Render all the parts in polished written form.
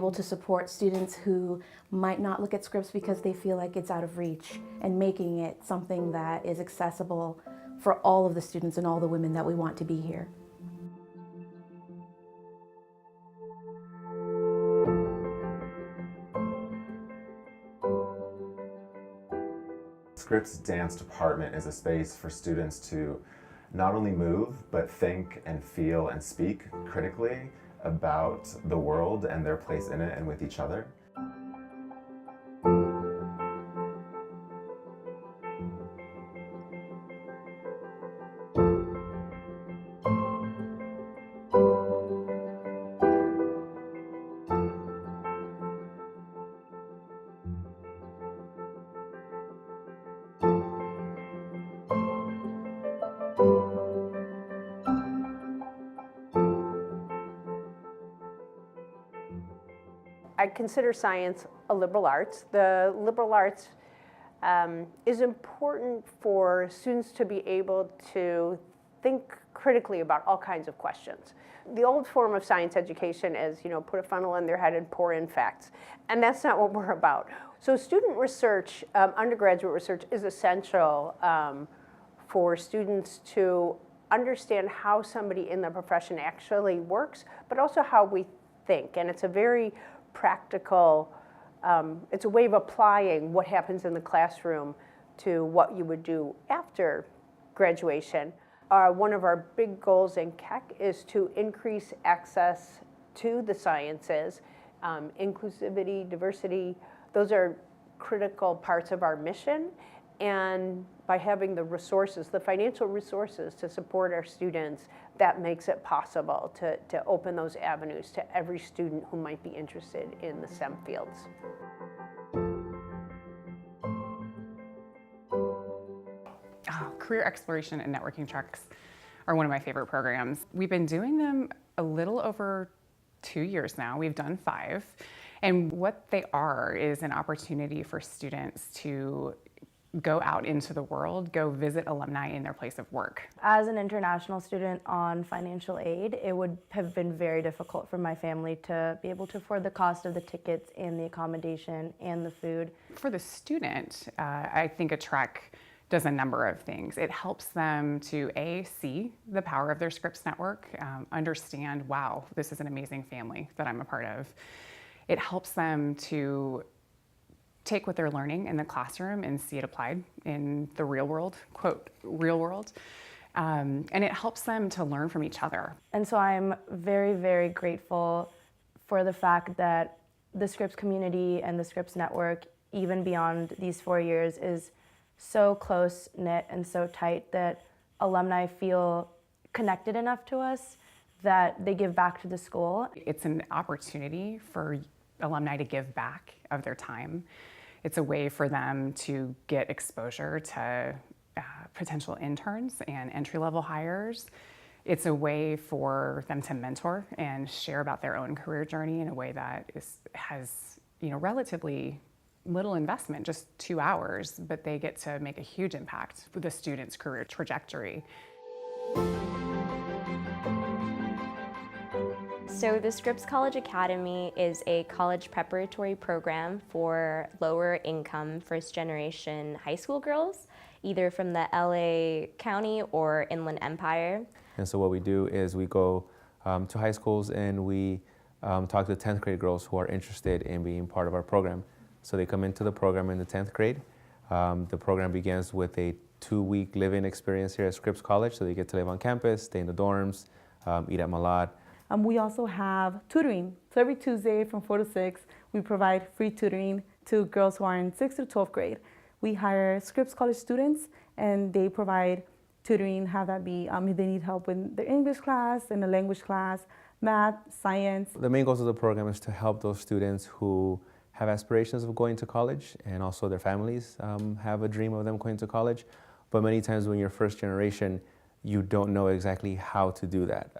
able to support students who might not look at Scripps because they feel like it's out of reach, and making it something that is accessible for all of the students and all the women that we want to be here. Scripps Dance Department is a space for students to not only move, but think and feel and speak critically about the world and their place in it and with each other. I consider science a liberal arts. The liberal arts is important for students to be able to think critically about all kinds of questions. The old form of science education is, put a funnel in their head and pour in facts. And that's not what we're about. So student research, undergraduate research, is essential for students to understand how somebody in the profession actually works, but also how we think. And it's a very practical, it's a way of applying what happens in the classroom to what you would do after graduation. One of our big goals in Keck is to increase access to the sciences. Inclusivity, diversity, those are critical parts of our mission. And by having the resources, the financial resources to support our students, that makes it possible to open those avenues to every student who might be interested in the STEM fields. Career exploration and networking tracks are one of my favorite programs. We've been doing them a little over 2 years now. We've done 5. And what they are is an opportunity for students to go out into the world, go visit alumni in their place of work. As an international student on financial aid, it would have been very difficult for my family to be able to afford the cost of the tickets and the accommodation and the food. For the student, I think a track does a number of things. It helps them to see the power of their Scripps network, understand, wow, this is an amazing family that I'm a part of. It helps them to take what they're learning in the classroom and see it applied in the real world, quote, real world. And it helps them to learn from each other. And so I'm very, very grateful for the fact that the Scripps community and the Scripps network, even beyond these 4 years, is so close-knit and so tight that alumni feel connected enough to us that they give back to the school. It's an opportunity for alumni to give back of their time. It's a way for them to get exposure to potential interns and entry-level hires. It's a way for them to mentor and share about their own career journey in a way that has relatively little investment, just 2 hours, but they get to make a huge impact for the student's career trajectory. So the Scripps College Academy is a college preparatory program for lower income first generation high school girls, either from the LA County or Inland Empire. And so what we do is we go to high schools and we talk to 10th grade girls who are interested in being part of our program. So they come into the program in the 10th grade. The program begins with a 2-week live-in experience here at Scripps College, so they get to live on campus, stay in the dorms, eat at Malad. We also have tutoring. So every Tuesday from 4 to 6, we provide free tutoring to girls who are in 6th to 12th grade. We hire Scripps College students and they provide tutoring, have that be if they need help with their English class and the language class, math, science. The main goals of the program is to help those students who have aspirations of going to college, and also their families have a dream of them going to college. But many times when you're first generation, you don't know exactly how to do that.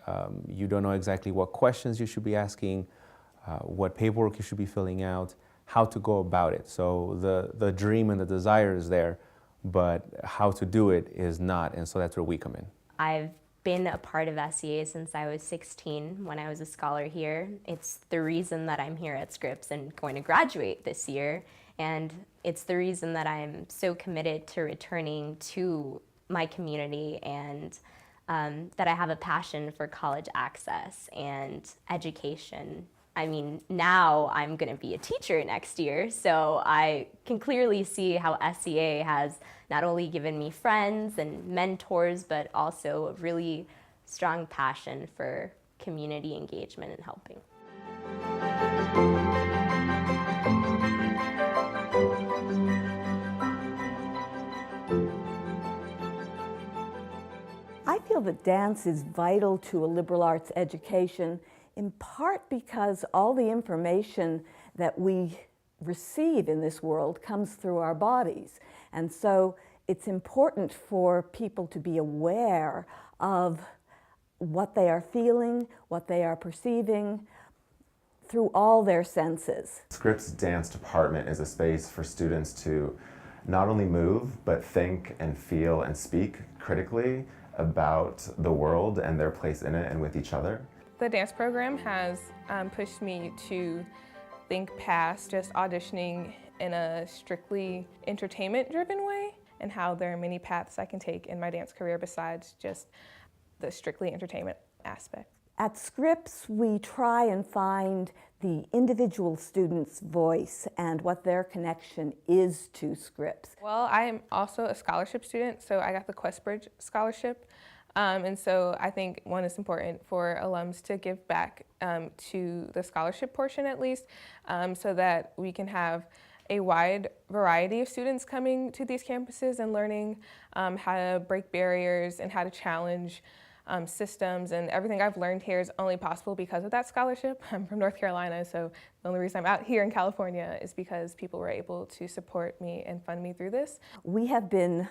You don't know exactly what questions you should be asking, what paperwork you should be filling out, how to go about it. So the dream and the desire is there, but how to do it is not, and so that's where we come in. I've been a part of SEA since I was 16 when I was a scholar here. It's the reason that I'm here at Scripps and going to graduate this year. And it's the reason that I'm so committed to returning to my community and that I have a passion for college access and education. I mean, now I'm going to be a teacher next year, so I can clearly see how SEA has not only given me friends and mentors, but also a really strong passion for community engagement and helping. I feel that dance is vital to a liberal arts education, in part because all the information that we receive in this world comes through our bodies. And so it's important for people to be aware of what they are feeling, what they are perceiving, through all their senses. Scripps Dance Department is a space for students to not only move, but think and feel and speak critically about the world and their place in it and with each other. The dance program has pushed me to think past just auditioning in a strictly entertainment-driven way, and how there are many paths I can take in my dance career besides just the strictly entertainment aspect. At Scripps, we try and find the individual student's voice and what their connection is to Scripps. Well, I am also a scholarship student, so I got the Questbridge Scholarship. And so I think, one, it's important for alums to give back to the scholarship portion at least, so that we can have a wide variety of students coming to these campuses and learning how to break barriers and how to challenge systems. And everything I've learned here is only possible because of that scholarship. I'm from North Carolina, so the only reason I'm out here in California is because people were able to support me and fund me through this. We have been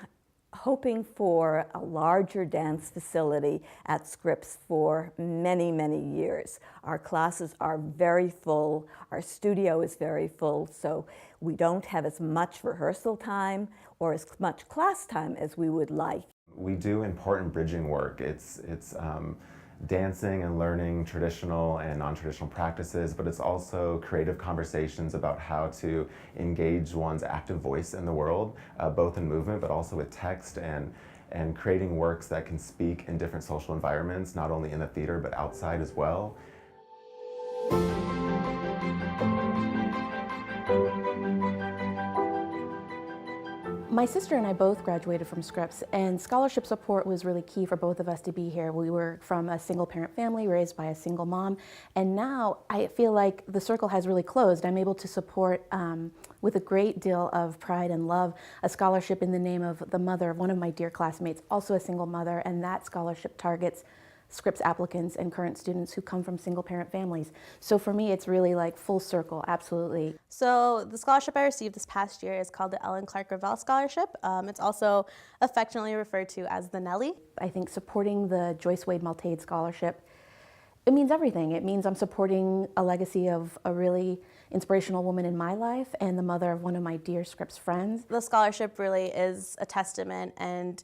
hoping for a larger dance facility at Scripps for many, many years. Our classes are very full, our studio is very full, so we don't have as much rehearsal time or as much class time as we would like. We do important bridging work. It's dancing and learning traditional and non-traditional practices, but it's also creative conversations about how to engage one's active voice in the world, both in movement but also with text, and creating works that can speak in different social environments, not only in the theater but outside as well. My sister and I both graduated from Scripps, and scholarship support was really key for both of us to be here. We were from a single parent family raised by a single mom, and now I feel like the circle has really closed. I'm able to support with a great deal of pride and love a scholarship in the name of the mother of one of my dear classmates, also a single mother, and that scholarship targets Scripps applicants and current students who come from single parent families. So for me, it's really like full circle, absolutely. So the scholarship I received this past year is called the Ellen Clark Ravel Scholarship. It's also affectionately referred to as the Nellie. I think supporting the Joyce Wade Maltade Scholarship, it means everything. It means I'm supporting a legacy of a really inspirational woman in my life and the mother of one of my dear Scripps friends. The scholarship really is a testament and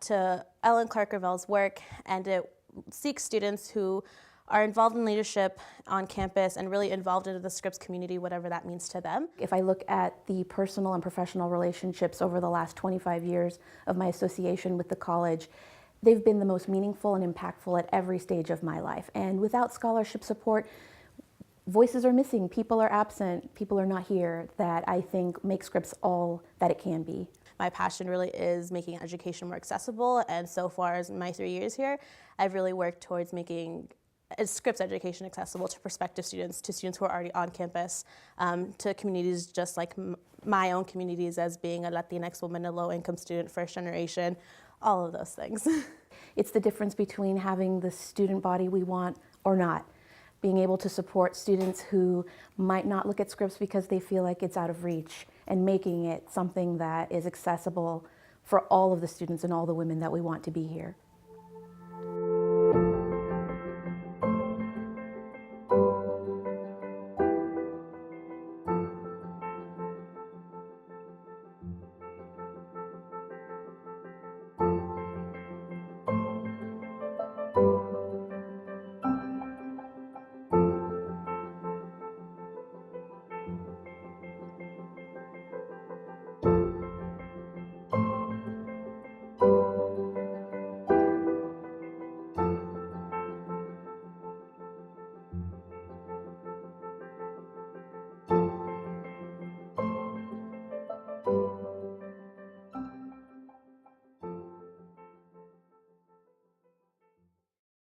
to Ellen Clark Ravel's work, and it seeks students who are involved in leadership on campus and really involved into the Scripps community, whatever that means to them. If I look at the personal and professional relationships over the last 25 years of my association with the college, they've been the most meaningful and impactful at every stage of my life. And without scholarship support, voices are missing, people are absent, people are not here, that I think make Scripps all that it can be. My passion really is making education more accessible, and so far as my 3 years here, I've really worked towards making Scripps education accessible to prospective students, to students who are already on campus, to communities just like my own communities as being a Latinx woman, a low-income student, first generation, all of those things. It's the difference between having the student body we want or not. Being able to support students who might not look at Scripps because they feel like it's out of reach, and making it something that is accessible for all of the students and all the women that we want to be here.